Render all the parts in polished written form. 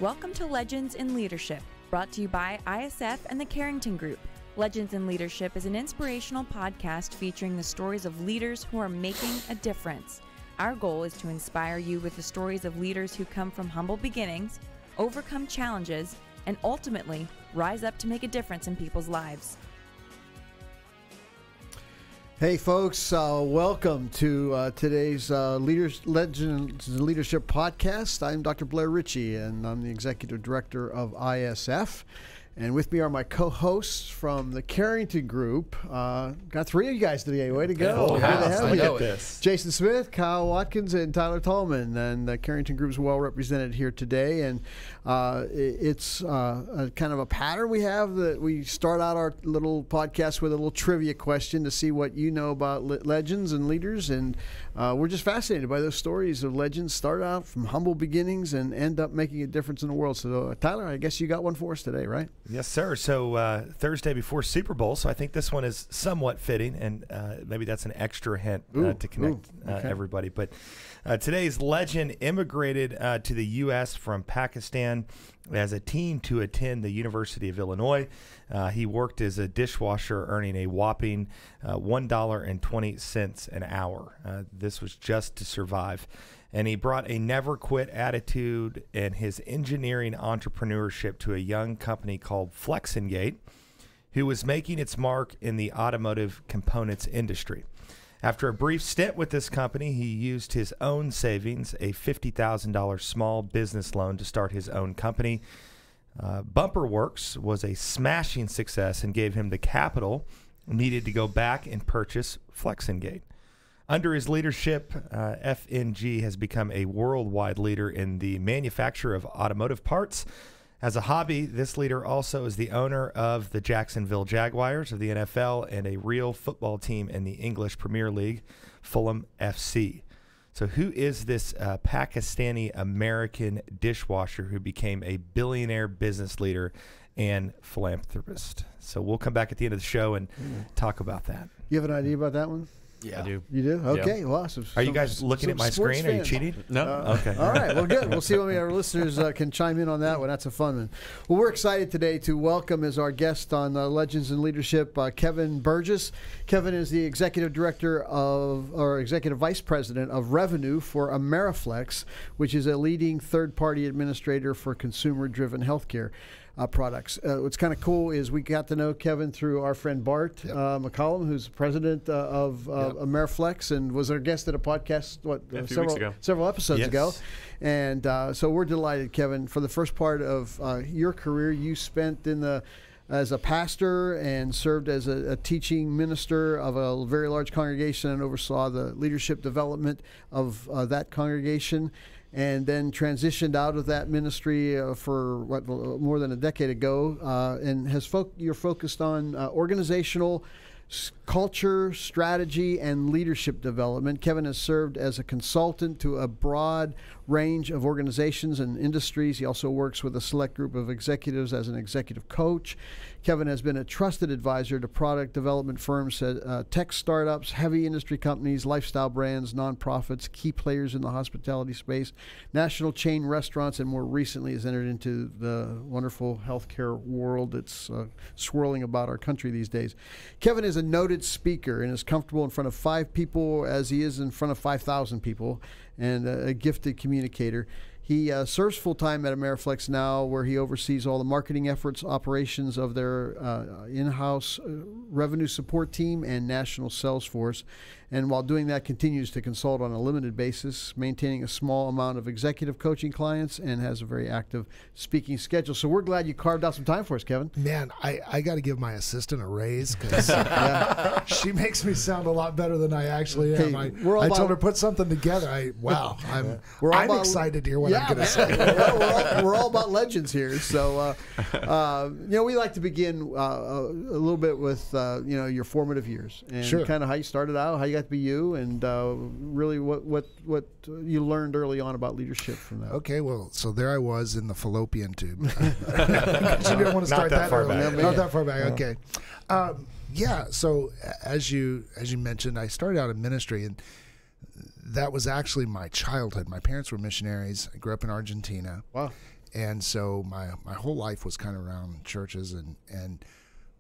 Welcome to Legends in Leadership, brought to you by ISF and the Carrington Group. Legends in Leadership is an inspirational podcast featuring the stories of leaders who are making a difference. Our goal is to inspire you with the stories of leaders who come from humble beginnings, overcome challenges, and ultimately rise up to make a difference in people's lives. Hey folks, welcome to today's Legends in Leadership podcast. I'm Dr. Blair Ritchie, and I'm the Executive Director of ISF. And with me are my co-hosts from the Carrington Group. Got three of you guys today. Way to go. Good to have you. Jason Smith, Kyle Watkins, and Tyler Tallman. And the Carrington Group is well represented here today. And it's a kind of a pattern we have that we start out our little podcast with a little trivia question to see what you know about legends and leaders. And we're just fascinated by those stories of legends. Start out from humble beginnings and end up making a difference in the world. So Tyler, I guess you got one for us today, right? Yes, sir. So Thursday before Super Bowl, so I think this one is somewhat fitting, and maybe that's an extra hint to connect everybody. But today's legend immigrated to the U.S. from Pakistan as a teen to attend the University of Illinois. He worked as a dishwasher, earning a whopping $1.20 an hour. This was just to survive. And he brought a never-quit attitude and his engineering entrepreneurship to a young company called Flexingate, who was making its mark in the automotive components industry. After a brief stint with this company, he used his own savings, a $50,000 small business loan, to start his own company. Bumper Works was a smashing success and gave him the capital needed to go back and purchase Flexingate. Under his leadership, FNG has become a worldwide leader in the manufacture of automotive parts. As a hobby, this leader also is the owner of the Jacksonville Jaguars of the NFL and a real football team in the English Premier League, Fulham FC. So who is this Pakistani-American dishwasher who became a billionaire business leader and philanthropist? So we'll come back at the end of the show and talk about that. You have an idea about that one? Yeah. I do. You do? Okay. Yeah. Well, are you guys looking at my screen? Are you cheating? No. Okay. All right. Well, good. We'll see when our listeners can chime in on that one. That's a fun one. Well, we're excited today to welcome as our guest on Legends in Leadership, Kevin Burgess. Kevin is the Executive Vice President of Revenue for Ameriflex, which is a leading third-party administrator for consumer-driven healthcare products. What's kind of cool is we got to know Kevin through our friend Bart McCollum, who's president of Ameriflex, and was our guest at a podcast several episodes ago. And so we're delighted, Kevin. For the first part of your career, you spent as a pastor and served as a teaching minister of a very large congregation and oversaw the leadership development of that congregation, and then transitioned out of that ministry for more than a decade ago, and you're focused on organizational culture, strategy, and leadership development. Kevin has served as a consultant to a broad range of organizations and industries. He also works with a select group of executives as an executive coach. Kevin has been a trusted advisor to product development firms, tech startups, heavy industry companies, lifestyle brands, nonprofits, key players in the hospitality space, national chain restaurants, and more recently has entered into the wonderful healthcare world that's swirling about our country these days. Kevin is a noted speaker and is comfortable in front of 5 people as he is in front of 5,000 people, and a gifted communicator. He serves full-time at Ameriflex now, where he oversees all the marketing efforts, operations of their in-house revenue support team and national sales force. And while doing that, continues to consult on a limited basis, maintaining a small amount of executive coaching clients, and has a very active speaking schedule. So we're glad you carved out some time for us, Kevin. Man, I got to give my assistant a raise because she makes me sound a lot better than I actually am. Hey, I told her put something together. I'm excited to hear what I'm going to say. We're all about legends here. So, we like to begin a little bit with, your formative years and kind of how you started out, how you got to be you, and really what you learned early on about leadership from that. Okay, well, so there I was in the fallopian tube. You didn't want to start that far early. back. Not that far back. Okay. So as you mentioned, I started out in ministry, and that was actually my childhood. My parents were missionaries. I grew up in Argentina. Wow. And so my whole life was kind of around churches and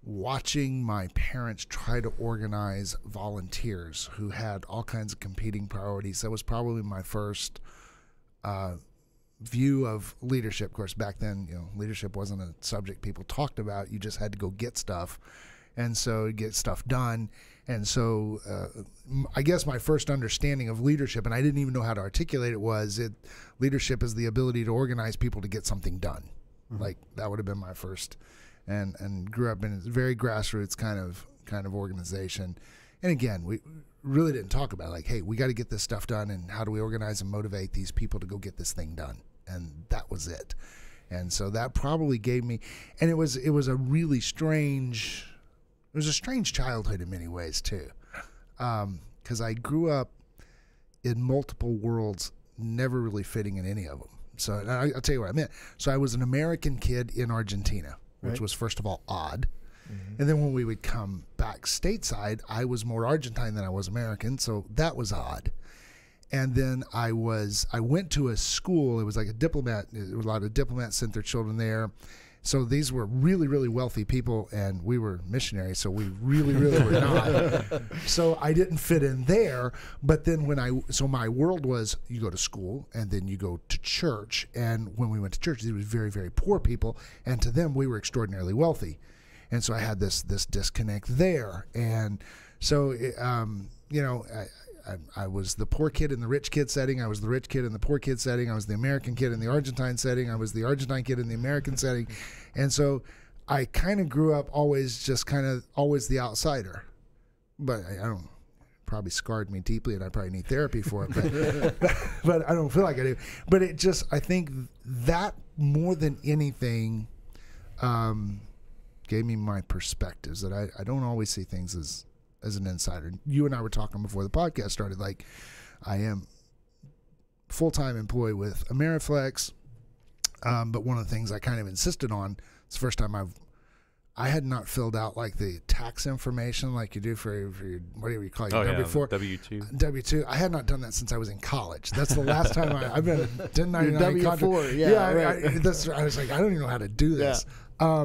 watching my parents try to organize volunteers who had all kinds of competing priorities. That was probably my first view of leadership. Of course, back then, leadership wasn't a subject people talked about. You just had to go get stuff, and so get stuff done. And so I guess my first understanding of leadership, and I didn't even know how to articulate it, leadership is the ability to organize people to get something done. Mm-hmm. Like that would have been my first, and grew up in a very grassroots kind of organization. And again, we really didn't talk about like, hey, we got to get this stuff done, and how do we organize and motivate these people to go get this thing done? And that was it. And so that probably gave me, and it was a really strange. It was a strange childhood in many ways too, because I grew up in multiple worlds, never really fitting in any of them. So I'll tell you what I meant. So I was an American kid in Argentina, which was first of all odd. Mm-hmm. And then when we would come back stateside, I was more Argentine than I was American, so that was odd. And then I went to a school. It was like a diplomat. A lot of diplomats sent their children there. So these were really, really wealthy people, and we were missionaries, so we really, really were not. So I didn't fit in there. But then so my world was, you go to school, and then you go to church. And when we went to church, these were very, very poor people, and to them, we were extraordinarily wealthy. And so I had this disconnect there. And so, I was the poor kid in the rich kid setting. I was the rich kid in the poor kid setting. I was the American kid in the Argentine setting. I was the Argentine kid in the American setting. And so I kind of grew up always the outsider. But I don't, probably scarred me deeply, and I probably need therapy for it. But I don't feel like I do. But I think that more than anything gave me my perspectives, that I don't always see things as an insider. You and I were talking before the podcast started, like I am full-time employed with Ameriflex, but one of the things I kind of insisted on, it's the first time I had not filled out like the tax information like you do for your whatever you call it, W-4. W-2. I had not done that since I was in college. That's the last time I've been a 1099 W-4, yeah, right. I was like, I don't even know how to do this. Yeah.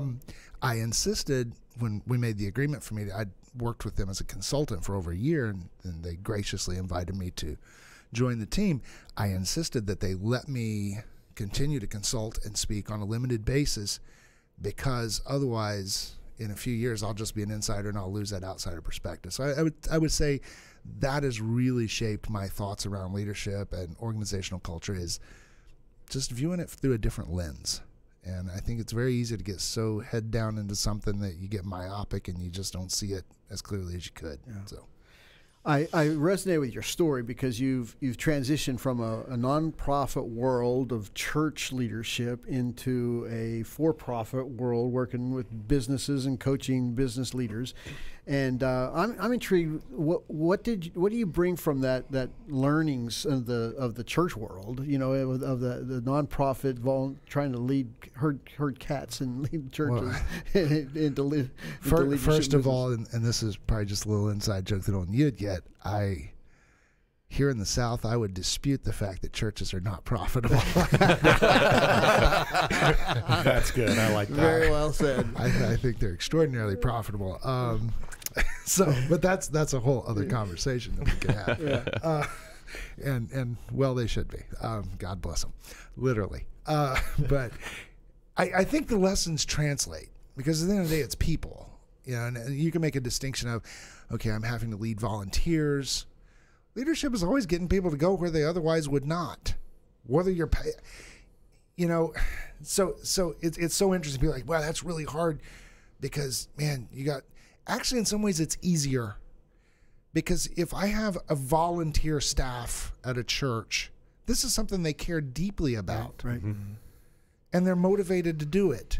I insisted when we made the agreement for me, I'd worked with them as a consultant for over a year, and they graciously invited me to join the team. I insisted that they let me continue to consult and speak on a limited basis, because otherwise in a few years I'll just be an insider and I'll lose that outsider perspective. So I would say that has really shaped my thoughts around leadership and organizational culture, is just viewing it through a different lens. And I think it's very easy to get so head down into something that you get myopic and you just don't see it as clearly as you could. Yeah. So I resonate with your story, because you've transitioned from a nonprofit world of church leadership into a for-profit world, working with businesses and coaching business leaders. And I'm intrigued. What do you bring from that learnings of the church world? You know, of the nonprofit trying to lead herd cats and lead churches into leadership. First of all, and this is probably just a little inside joke that only you'd get. Here in the South, I would dispute the fact that churches are not profitable. That's good. I like that. Very well said. I think they're extraordinarily profitable. But that's a whole other conversation that we can have. Yeah. And well, they should be. God bless them, literally. But I think the lessons translate, because at the end of the day, it's people. You know, and you can make a distinction of, okay, I'm having to lead volunteers. Leadership is always getting people to go where they otherwise would not. Whether you're so it's so interesting to be like, wow, that's really hard, because man, actually in some ways it's easier, because if I have a volunteer staff at a church, this is something they care deeply about. Right. Mm-hmm. And they're motivated to do it.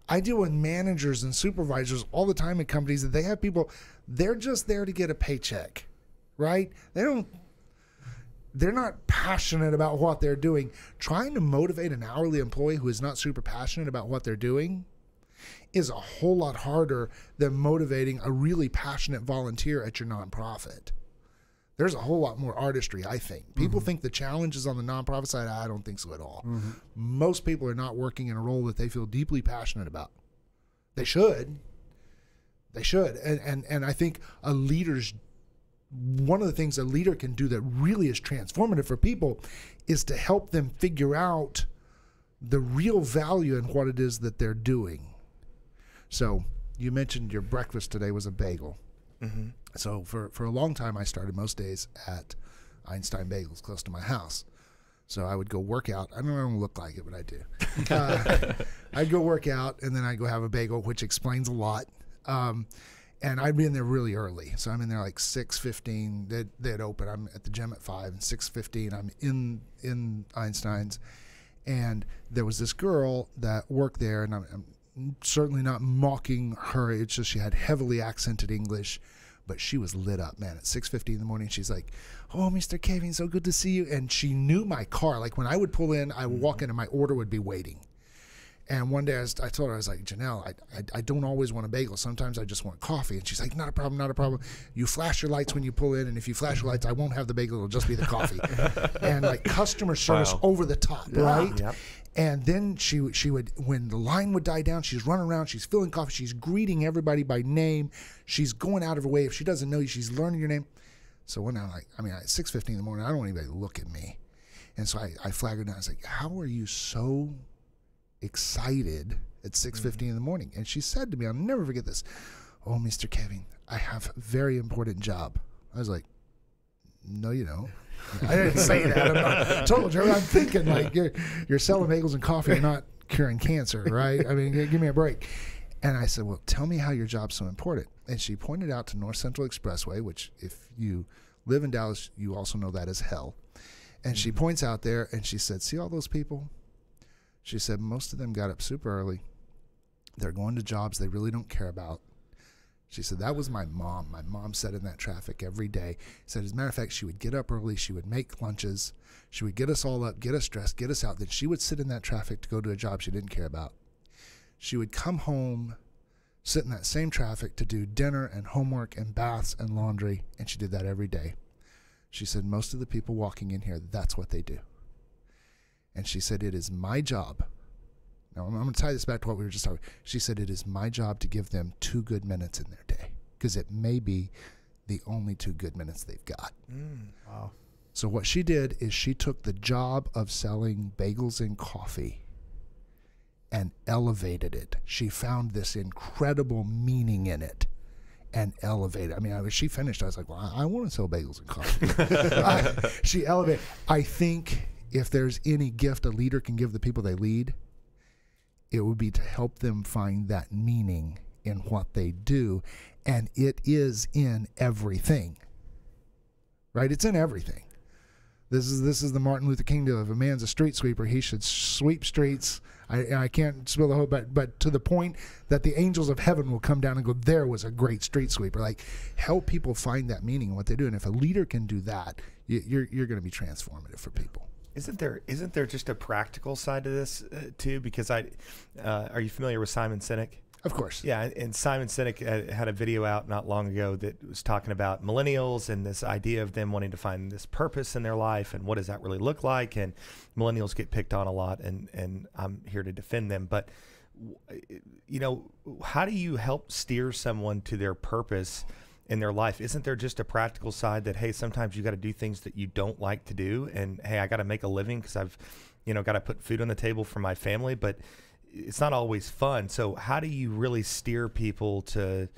I deal with managers and supervisors all the time in companies that they have people, they're just there to get a paycheck, right? They're not passionate about what they're doing. Trying to motivate an hourly employee who is not super passionate about what they're doing is a whole lot harder than motivating a really passionate volunteer at your nonprofit. There's a whole lot more artistry, I think. People think the challenge is on the nonprofit side. I don't think so at all. Most people are not working in a role that they feel deeply passionate about. They should. They should. And I think one of the things a leader can do that really is transformative for people is to help them figure out the real value in what it is that they're doing. So you mentioned your breakfast today was a bagel. So for a long time, I started most days at Einstein Bagels close to my house. So I would go work out. I don't look like it, but I do. I'd go work out, and then I'd go have a bagel, which explains a lot. And I'd be in there really early. So I'm in there like 6:15. They'd open. I'm at the gym at 5, and 6:15 I'm in Einstein's. And there was this girl that worked there, and I'm certainly not mocking her. It's just she had heavily accented English, but she was lit up, man. At 6:50 in the morning, she's like, "Oh, Mr. Kevin, so good to see you." And she knew my car. Like when I would pull in, I would walk in and my order would be waiting. And one day I told her, I was like, "Janelle, I don't always want a bagel. Sometimes I just want coffee." And she's like, "Not a problem, not a problem. You flash your lights when you pull in, and if you flash your lights, I won't have the bagel. It'll just be the coffee." And like customer service over the top, right? Yep. And then she would, when the line would die down, she's running around, she's filling coffee, she's greeting everybody by name, she's going out of her way. If she doesn't know you, she's learning your name. So one night, at 6:50 in the morning, I don't want anybody to look at me. And so I flagged her down. I was like, "How are you so excited at 6:50 in the morning?" And she said to me, I'll never forget this, "Oh, Mr. Kevin, I have a very important job." I was like, "No, you don't." I didn't say that. I'm not total jerk. I'm thinking like you're selling bagels and coffee. You're not curing cancer, right? I mean, give me a break. And I said, "Well, tell me how your job's so important." And she pointed out to North Central Expressway, which if you live in Dallas, you also know that as hell. And she points out there and she said, "See all those people?" She said, "Most of them got up super early. They're going to jobs they really don't care about." She said, "That was my mom. My mom sat in that traffic every day." She said, as a matter of fact, she would get up early. She would make lunches. She would get us all up, get us dressed, get us out. Then she would sit in that traffic to go to a job she didn't care about. She would come home, sit in that same traffic to do dinner and homework and baths and laundry. And she did that every day. She said, "Most of the people walking in here, that's what they do." And she said, "It is my job." Now, I'm going to tie this back to what we were just talking about. She said, "It is my job to give them 2 good minutes in their day because it may be the only 2 good minutes they've got." Wow. So what she did is she took the job of selling bagels and coffee and elevated it. She found this incredible meaning in it and elevated. I mean, when she finished, I was like, "Well, I want to sell bagels and coffee." She elevated. I think if there's any gift a leader can give the people they lead, it would be to help them find that meaning in what they do. And it is in everything, right? It's in everything. This is the Martin Luther King deal. If a man's a street sweeper, he should sweep streets. I can't spill the whole, but to the point that the angels of heaven will come down and go, "There was a great street sweeper." Like, help people find that meaning in what they do. And if a leader can do that, you're going to be transformative for people. Isn't there just a practical side to this too? Because are you familiar with Simon Sinek? Of course. Yeah, and Simon Sinek had a video out not long ago that was talking about millennials and this idea of them wanting to find this purpose in their life and what does that really look like. And millennials get picked on a lot, and I'm here to defend them. But how do you help steer someone to their purpose in their life? Isn't there just a practical side that, hey, sometimes you got to do things that you don't like to do, and hey, I got to make a living because I've got to put food on the table for my family, but it's not always fun. So how do you really steer people to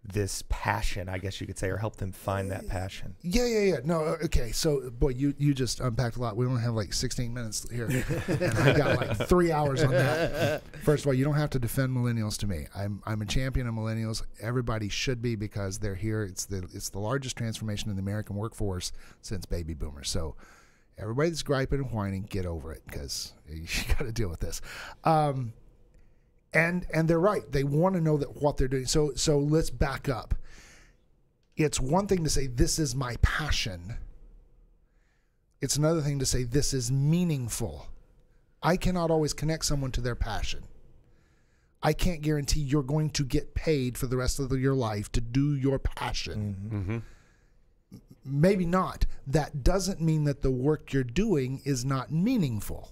this passion, I guess you could say, or help them find that passion? Yeah. No, okay. So, boy, you just unpacked a lot. We only have like 16 minutes here, and I got like 3 hours on that. First of all, you don't have to defend millennials to me. I'm a champion of millennials. Everybody should be because they're here. It's the largest transformation in the American workforce since baby boomers. So, everybody that's griping and whining, get over it because you got to deal with this. And they're right. They want to know that what they're doing. So let's back up. It's one thing to say, "This is my passion." It's another thing to say, "This is meaningful." I cannot always connect someone to their passion. I can't guarantee you're going to get paid for the rest of your life to do your passion. maybe not. That doesn't mean that the work you're doing is not meaningful,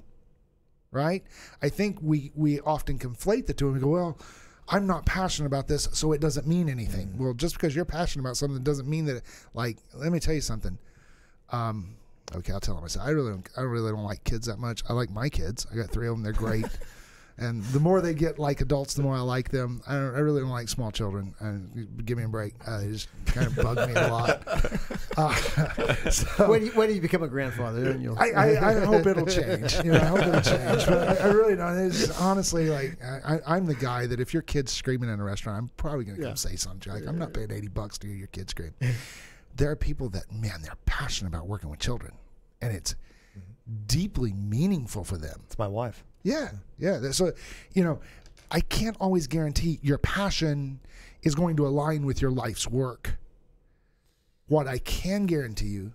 right? I think we often conflate the two and we go, well, I'm not passionate about this, so it doesn't mean anything. Well, just because you're passionate about something doesn't mean that, like, let me tell you something. Okay, I'll tell them. I said, I really don't like kids that much. I like my kids. I got 3 of them. They're great. And the more they get like adults, the more I like them. I really don't like small children. Give me a break. They just kind of bug me a lot. So, when do you become a grandfather? Then you'll... I hope it'll change. I hope it'll change. But I really don't. It's honestly, like, I'm the guy that if your kid's screaming in a restaurant, I'm probably going to come say something. Like, I'm not paying $80 to hear your kid scream. There are people that, man, they're passionate about working with children, and it's deeply meaningful for them. It's my wife. Yeah. So, I can't always guarantee your passion is going to align with your life's work. What I can guarantee you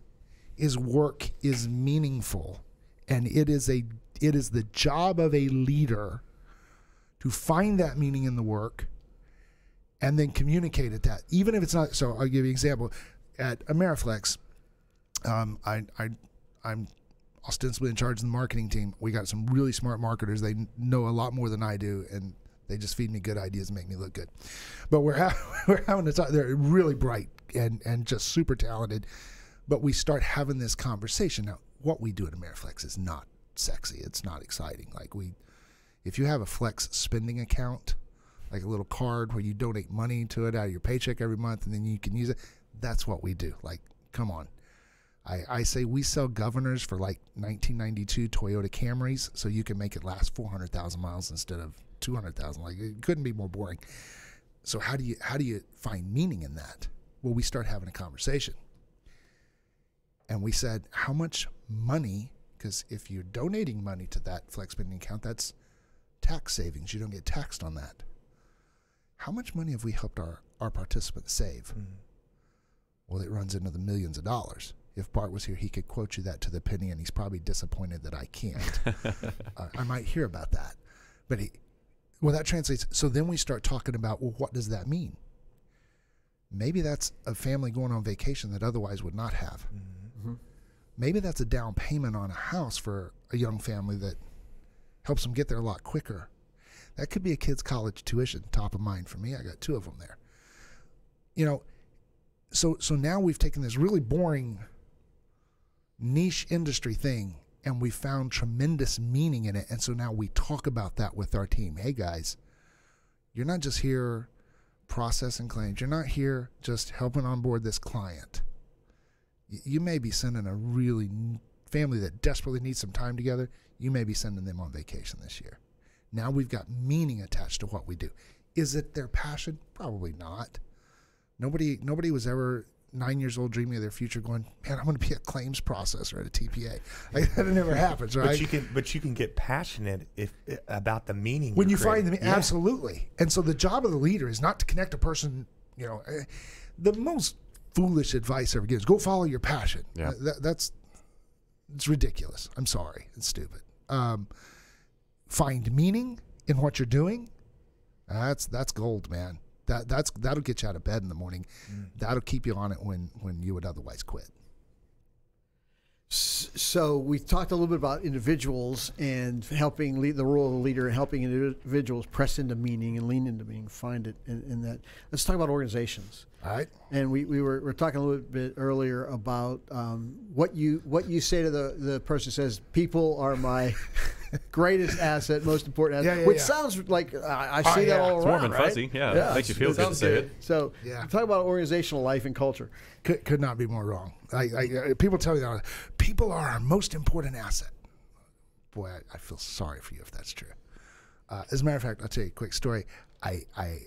is work is meaningful, and it is the job of a leader to find that meaning in the work and then communicate it that, even if it's not. So I'll give you an example. At Ameriflex, I'm ostensibly in charge of the marketing team. We got some really smart marketers. They know a lot more than I do, and they just feed me good ideas and make me look good. But we're having to talk. They're really bright and just super talented. But we start having this conversation. Now, what we do at Ameriflex is not sexy. It's not exciting. Like, if you have a Flex spending account, like a little card where you donate money to it out of your paycheck every month, and then you can use it, that's what we do. Like, come on. I say we sell governors for like 1992 Toyota Camrys, so you can make it last 400,000 miles instead of 200,000. Like, it couldn't be more boring. So how do you find meaning in that? Well, we start having a conversation, and we said, how much money? Because if you're donating money to that flex spending account, that's tax savings. You don't get taxed on that. How much money have we helped our participants save? Well, it runs into the millions of dollars. If Bart was here, he could quote you that to the penny, and he's probably disappointed that I can't. I might hear about that. But that translates. So then we start talking about, well, what does that mean? Maybe that's a family going on vacation that otherwise would not have. Mm-hmm. Maybe that's a down payment on a house for a young family that helps them get there a lot quicker. That could be a kid's college tuition, top of mind for me. I got 2 of them there. So now we've taken this really boring niche industry thing, and we found tremendous meaning in it. And so now we talk about that with our team. Hey, guys, you're not just here processing claims. You're not here just helping onboard this client. You may be sending a really family that desperately needs some time together. You may be sending them on vacation this year. Now we've got meaning attached to what we do. Is it their passion? Probably not. Nobody was ever 9 years old dreaming of their future going, man, I'm going to be a claims processor at a TPA. Like, that never happens, right? But you can get passionate about the meaning when you find them. Yeah. Absolutely. And so the job of the leader is not to connect a person. The most foolish advice I ever get is go follow your passion. Yeah. It's ridiculous. I'm sorry. It's stupid. Find meaning in what you're doing. That's gold, man. That'll get you out of bed in the morning. That'll keep you on it when you would otherwise quit. So we talked a little bit about individuals and helping lead the role of the leader and helping individuals press into meaning and lean into meaning, find it in that. Let's talk about organizations. All right. And we were talking a little bit earlier about what you say to the person who says, people are my greatest asset, most important asset, which sounds like I see that all around. It's warm and right? fuzzy. Yeah. Makes you feel good to say it. So talk about organizational life and culture. Could not be more wrong. People tell me that people are our most important asset. Boy, I feel sorry for you if that's true. As a matter of fact, I'll tell you a quick story. I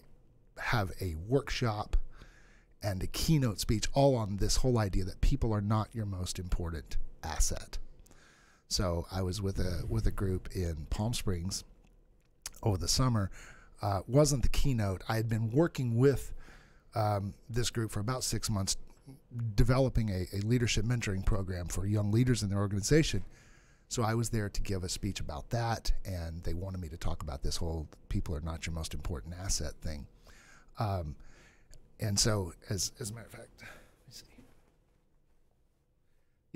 have a workshop and a keynote speech all on this whole idea that people are not your most important asset. So I was with a group in Palm Springs over the summer. Wasn't the keynote. I had been working with this group for about 6 months, developing a leadership mentoring program for young leaders in their organization. So I was there to give a speech about that, and they wanted me to talk about this whole people are not your most important asset thing. And so, as a matter of fact, let me see.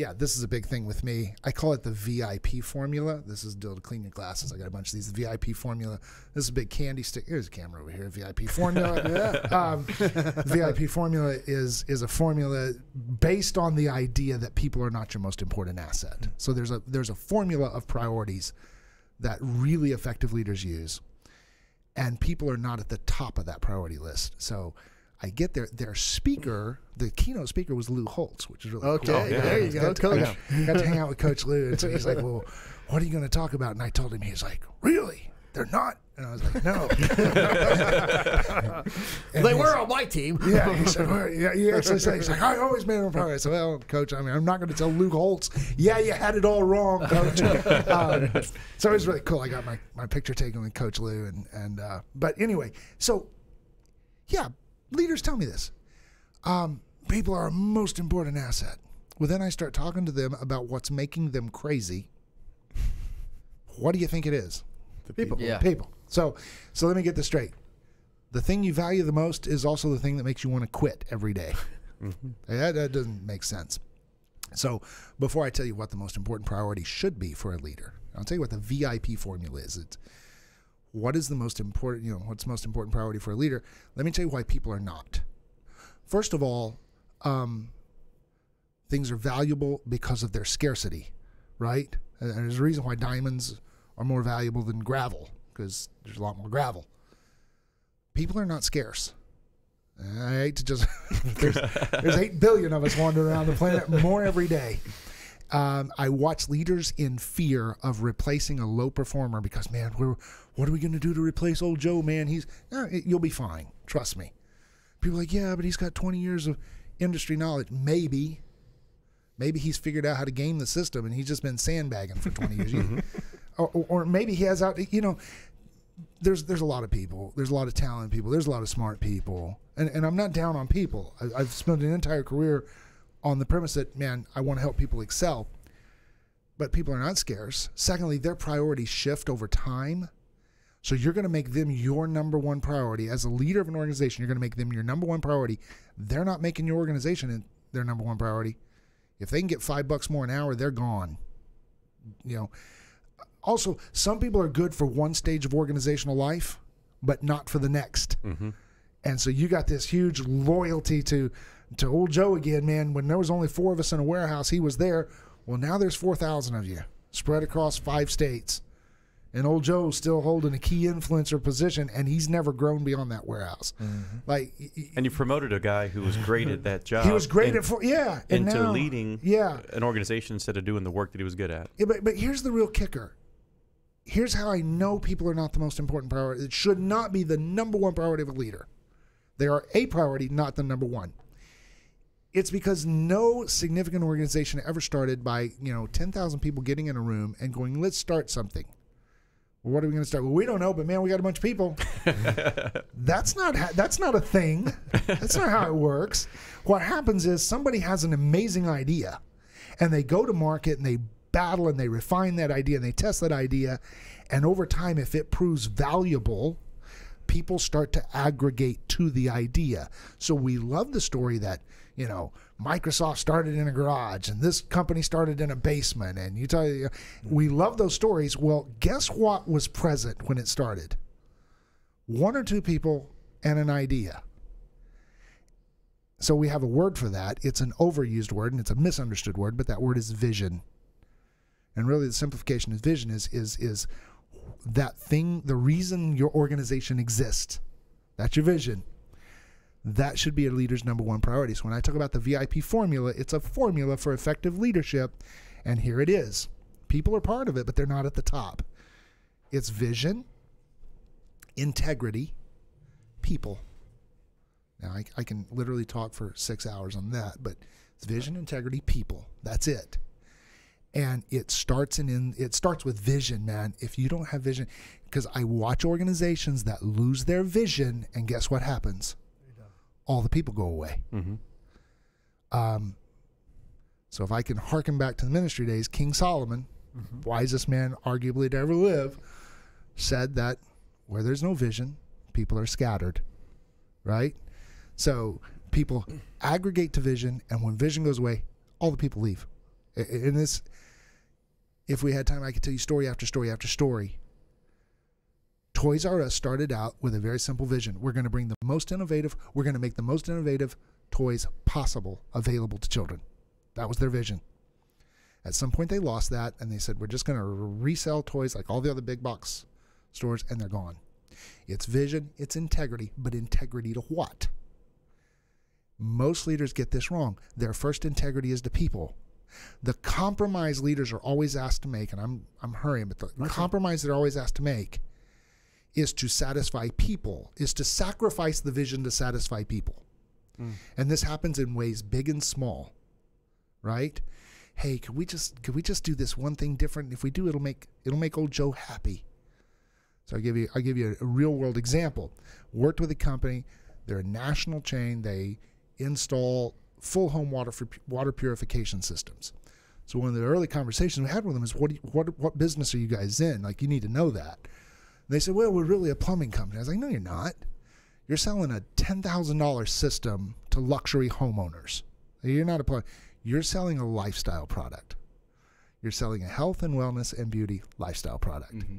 yeah, this is a big thing with me. I call it the VIP formula. This is to clean your glasses. I got a bunch of these. The VIP formula. This is a big candy stick. Here's a camera over here. VIP formula. VIP formula is a formula based on the idea that people are not your most important asset. So there's a formula of priorities that really effective leaders use, and people are not at the top of that priority list. So I get their speaker, the keynote speaker was Lou Holtz, which is really cool. Okay, there you go, Coach. I got to hang out with Coach Lou, and so he's like, well, what are you going to talk about? And I told him, he's like, really? They're not? And I was like, no. They were on my team. Yeah, he said, well, yeah, he actually said, he's like, I always made them proud. I said, well, Coach, I mean, I'm not going to tell Luke Holtz, yeah, you had it all wrong, Coach. So it was really cool. I got my picture taken with Coach Lou, but anyway, so yeah, leaders tell me this. People are our most important asset. Well, then I start talking to them about what's making them crazy. What do you think it is? The people. Yeah. People. So let me get this straight. The thing you value the most is also the thing that makes you want to quit every day. That doesn't make sense. So before I tell you what the most important priority should be for a leader, I'll tell you what the VIP formula is. It's what is the most important, what's the most important priority for a leader? Let me tell you why people are not. First of all, things are valuable because of their scarcity, right? And there's a reason why diamonds are more valuable than gravel, because there's a lot more gravel. People are not scarce. I hate to just, there's 8 billion of us wandering around the planet, more every day. I watch leaders in fear of replacing a low performer because, man, what are we going to do to replace old Joe, man? You'll be fine. Trust me. People are like, yeah, but he's got 20 years of industry knowledge. Maybe he's figured out how to game the system and he's just been sandbagging for 20 years. Or maybe he has there's a lot of people. There's a lot of talented people. There's a lot of smart people. And I'm not down on people. I've spent an entire career on the premise that, man, I want to help people excel. But people are not scarce. Secondly, their priorities shift over time. So you're going to make them your number one priority. As a leader of an organization, you're going to make them your number one priority. They're not making your organization their number one priority. If they can get $5 more an hour, they're gone. Also, some people are good for one stage of organizational life, but not for the next. Mm-hmm. And so you got this huge loyalty to old Joe again, man. When there was only 4 of us in a warehouse, he was there. Well, now there's 4,000 of you spread across 5 states. And old Joe's still holding a key influencer position, and he's never grown beyond that warehouse. Mm-hmm. And you promoted a guy who was great at that job. He was great into leading an organization instead of doing the work that he was good at. Yeah, but here's the real kicker. Here's how I know people are not the most important priority. It should not be the number one priority of a leader. They are a priority, not the number one. It's because no significant organization ever started by 10,000 people getting in a room and going, let's start something. Well, what are we going to start? Well, we don't know, but man, we got a bunch of people. That's not a thing. That's not how it works. What happens is somebody has an amazing idea, and they go to market and they battle and they refine that idea and they test that idea, and over time, if it proves valuable, people start to aggregate to the idea. So we love the story that Microsoft started in a garage and this company started in a basement, and we love those stories. Well, guess what was present when it started? 1 or 2 people and an idea. So we have a word for that. It's an overused word and it's a misunderstood word, but that word is vision. And really the simplification of vision is that thing, the reason your organization exists. That's your vision. That should be a leader's number one priority. So when I talk about the VIP formula, it's a formula for effective leadership, and here it is. People are part of it, but they're not at the top. It's vision, integrity, people. Now, I can literally talk for 6 hours on that, but it's vision, integrity, people. That's it. And it starts with vision, man. If you don't have vision, because I watch organizations that lose their vision, and guess what happens? All the people go away. Mm-hmm. So if I can hearken back to the ministry days, King Solomon, wisest man arguably to ever live, said that where there's no vision, people are scattered, right? So people aggregate to vision, and when vision goes away, all the people leave. In this, if we had time, I could tell you story after story after story. Toys R Us started out with a very simple vision. We're going to bring the most innovative, we're going to make the most innovative toys possible available to children. That was their vision. At some point they lost that and they said, we're just going to resell toys like all the other big box stores, and they're gone. It's vision, it's integrity, but integrity to what? Most leaders get this wrong. Their first integrity is to people. The compromise leaders are always asked to make, and I'm hurrying, but the compromise they're always asked to make is to satisfy people, is to sacrifice the vision to satisfy people. And this happens in ways big and small, right? Hey, could we just do this one thing different? If we do, it'll make old Joe happy. So I'll give you a real world example. Worked with a company, they're a national chain. They install full home water purification systems. So one of the early conversations we had with them is, what business are you guys in? Like, you need to know that. And they said, well, we're really a plumbing company. I was like, no, you're not. You're selling a $10,000 system to luxury homeowners. You're not a plumber. You're selling a lifestyle product. You're selling a health and wellness and beauty lifestyle product. Mm-hmm.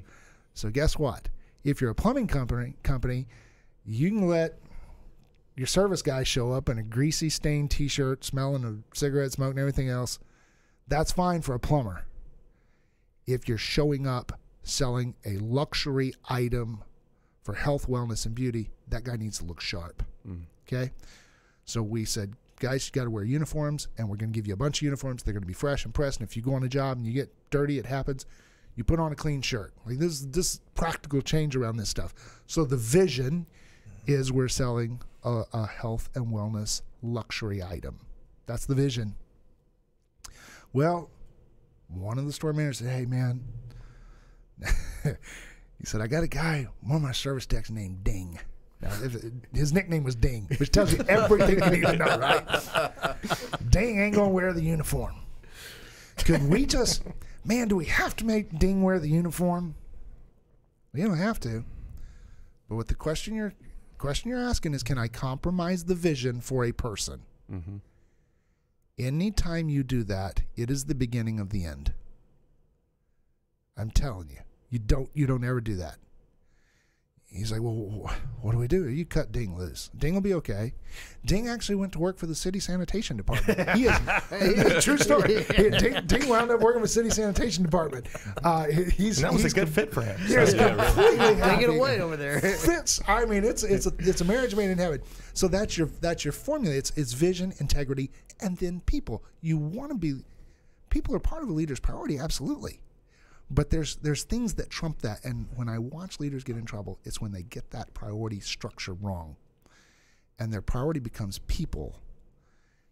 So guess what? If you're a plumbing company, you can let your service guy show up in a greasy stained t-shirt, smelling of cigarette smoke and everything else. That's fine for a plumber. If you're showing up selling a luxury item for health, wellness, and beauty, that guy needs to look sharp. Okay? So we said, guys, you got to wear uniforms, and we're going to give you a bunch of uniforms. They're going to be fresh and pressed, and if you go on a job and you get dirty, it happens. You put on a clean shirt. Like, this practical change around this stuff. So the vision is we're selling a health and wellness luxury item. That's the vision. Well, one of the store managers said, hey, man, he said, I got a guy, one of my service techs named Ding. Now, his nickname was Ding, which tells you everything you need to know, right? Ding ain't going to wear the uniform. Could we just, man, do we have to make Ding wear the uniform? We don't have to. But what the question you're asking is, can I compromise the vision for a person? Mm-hmm. Anytime you do that, it is the beginning of the end. I'm telling you, you don't ever do that. He's like, well, what do we do? You cut Ding loose. Ding will be okay. Ding actually went to work for the city sanitation department. He is true story. Ding wound up working for the city sanitation department. That was a good fit for him. He's completely happy. Take it away over there. Fits. I mean, it's a marriage made in heaven. So that's your formula. It's vision, integrity, and then people. You want to be. People are part of a leader's priority, absolutely. But there's things that trump that, and when I watch leaders get in trouble, it's when they get that priority structure wrong, and their priority becomes people,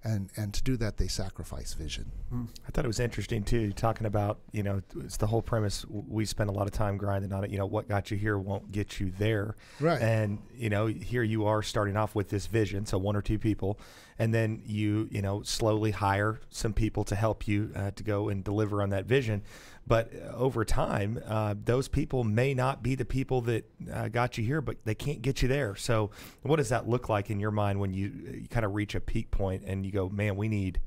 and to do that they sacrifice vision. I thought it was interesting too, talking about, it's the whole premise. We spend a lot of time grinding on it. What got you here won't get you there, right? And here you are starting off with this vision, so one or two people, and then you slowly hire some people to help you to go and deliver on that vision. But over time, those people may not be the people that got you here, but they can't get you there. So what does that look like in your mind when you kind of reach a peak point and you go, man, we need,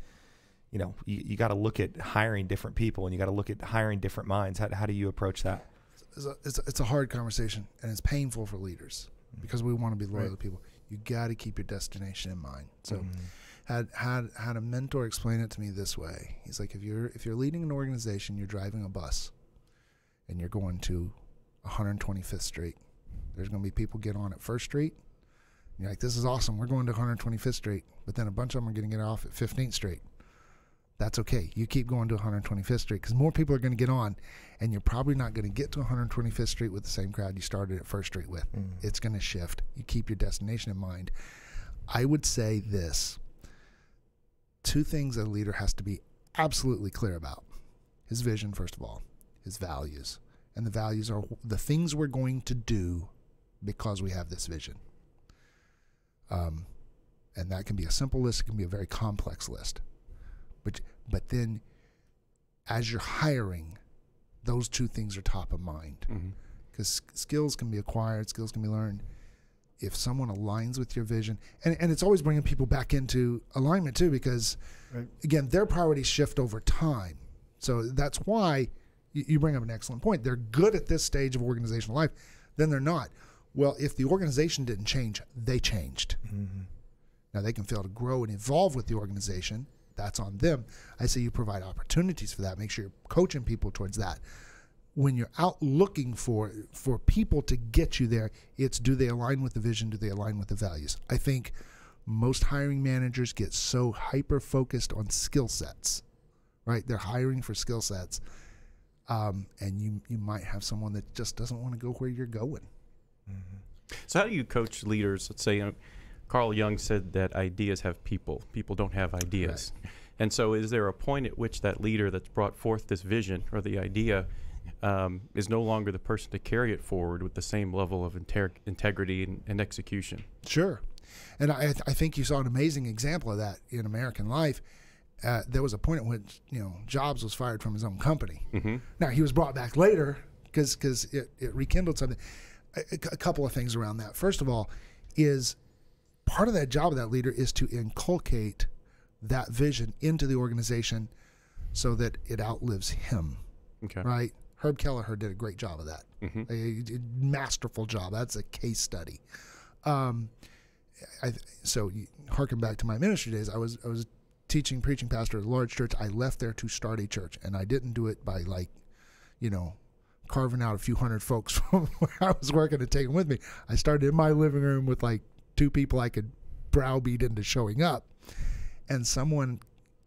you got to look at hiring different people, and you got to look at hiring different minds. How do you approach that? It's a hard conversation, and it's painful for leaders because we want to be loyal to people. You got to keep your destination in mind. So had a mentor explain it to me this way. He's like, if you're leading an organization, you're driving a bus and you're going to 125th Street. There's going to be people get on at 1st Street. You're like, this is awesome. We're going to 125th Street. But then a bunch of them are going to get off at 15th Street. That's okay. You keep going to 125th Street because more people are going to get on, and you're probably not going to get to 125th Street with the same crowd you started at 1st Street with. It's going to shift. You keep your destination in mind. I would say this. Two things that a leader has to be absolutely clear about. His vision, first of all, his values. And the values are the things we're going to do because we have this vision. And that can be a simple list. It can be a very complex list. But then as you're hiring, those two things are top of mind. Because skills can be acquired, skills can be learned. if someone aligns with your vision, and it's always bringing people back into alignment too, because again, their priorities shift over time. So that's why you bring up an excellent point. They're good at this stage of organizational life, then they're not. Well, if the organization didn't change, they changed. Now they can fail to grow and evolve with the organization. That's on them. I say you provide opportunities for that. Make sure you're coaching people towards that. When you're out looking for people to get you there, it's, do they align with the vision? Do they align with the values? I think most hiring managers get so hyper-focused on skill sets, right? They're hiring for skill sets. And you might have someone that just doesn't want to go where you're going. So how do you coach leaders? Let's say Carl Jung said that ideas have people. People don't have ideas. Right. And so is there a point at which that leader that's brought forth this vision or the idea is no longer the person to carry it forward with the same level of integrity and execution? Sure. And I think you saw an amazing example of that in American life. There was a point at which, Jobs was fired from his own company. Now, he was brought back later because it rekindled something. A couple of things around that. First of all, is part of that job of that leader is to inculcate that vision into the organization so that it outlives him. Okay. Right? Herb Kelleher did a great job of that. A masterful job. That's a case study. So harken back to my ministry days. I was teaching, preaching pastor at a large church. I left there to start a church, and I didn't do it by carving out a few hundred folks from where I was working to take them with me. I started in my living room with like 2 people I could browbeat into showing up. And someone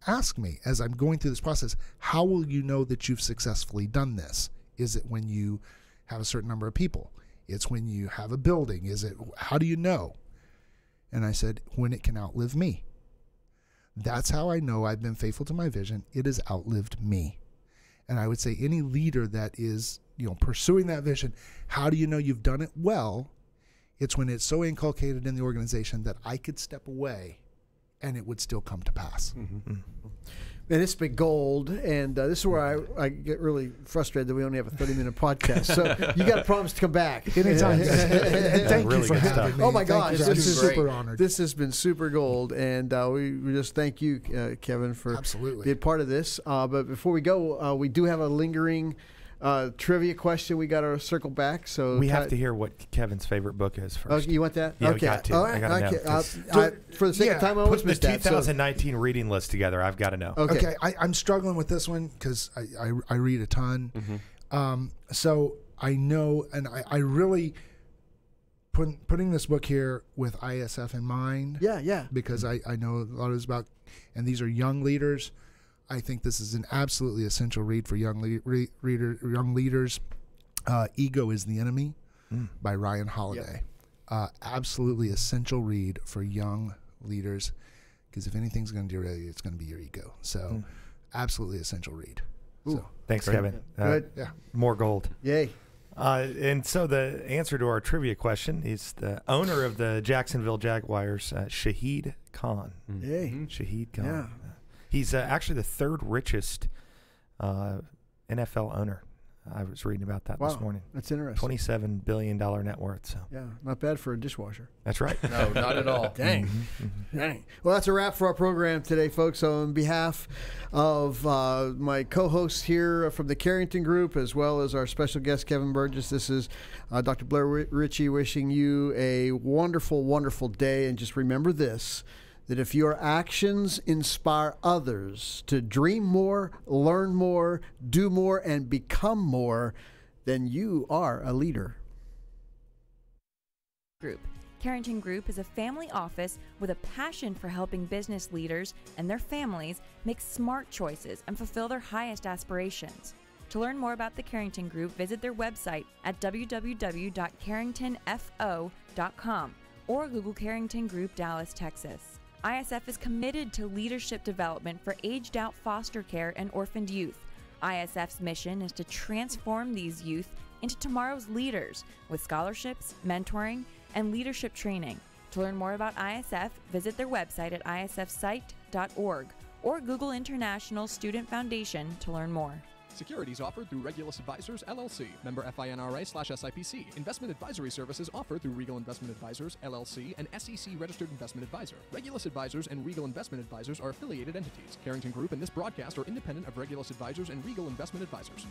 asked me as I'm going through this process, how will you know that you've successfully done this? Is it when you have a certain number of people? It's when you have a building. How do you know? And I said, when it can outlive me. That's how I know I've been faithful to my vision. It has outlived me. And I would say any leader that is, pursuing that vision, how do you know you've done it well? It's when it's so inculcated in the organization that I could step away and it would still come to pass. Man, it's been gold, and this is where I get really frustrated that we only have a 30-minute podcast. So you got to promise to come back. Anytime. And thank you for having me. Oh, my gosh. This is super honored. This has been super gold, and we just thank you, Kevin, for being part of this. But before we go, we do have a lingering trivia question we got to circle back. So we have to hear what Kevin's favorite book is first. Oh, you want that? Yeah, okay. we got to. All right. I got to know. For the sake of time, I always missed that. Put the 2019 reading list together. I've got to know. Okay. I'm struggling with this one because I read a ton. So I know, and I really putting this book here with ISF in mind. Yeah. Because I know a lot of it's about, and these are young leaders. I think this is an absolutely essential read for young leaders. Ego is the Enemy by Ryan Holiday. Absolutely essential read for young leaders, because if anything's going to derail you, it's going to be your ego. So absolutely essential read. So, thanks, Kevin. Good. More gold. Yay. And so the answer to our trivia question is the owner of the Jacksonville Jaguars, Shahid Khan. Yay. Shahid Khan. Yeah. He's actually the 3rd richest NFL owner. I was reading about that this morning. That's interesting. $27 billion net worth. So yeah, not bad for a dishwasher. That's right. No, not at all. Dang. Dang. Well, that's a wrap for our program today, folks. So on behalf of my co-hosts here from the Carrington Group, as well as our special guest, Kevin Burgess, this is Dr. Blair Ritchie wishing you a wonderful, wonderful day. And just remember this, that if your actions inspire others to dream more, learn more, do more, and become more, then you are a leader. Group. Carrington Group is a family office with a passion for helping business leaders and their families make smart choices and fulfill their highest aspirations. To learn more about the Carrington Group, visit their website at www.carringtonfo.com or Google Carrington Group, Dallas, Texas. ISF is committed to leadership development for aged-out foster care and orphaned youth. ISF's mission is to transform these youth into tomorrow's leaders with scholarships, mentoring, and leadership training. To learn more about ISF, visit their website at isfsite.org or Google International Student Foundation to learn more. Securities offered through Regulus Advisors, LLC. Member FINRA/SIPC. Investment advisory services offered through Regal Investment Advisors, LLC, an SEC-registered investment advisor. Regulus Advisors and Regal Investment Advisors are affiliated entities. Carrington Group and this broadcast are independent of Regulus Advisors and Regal Investment Advisors.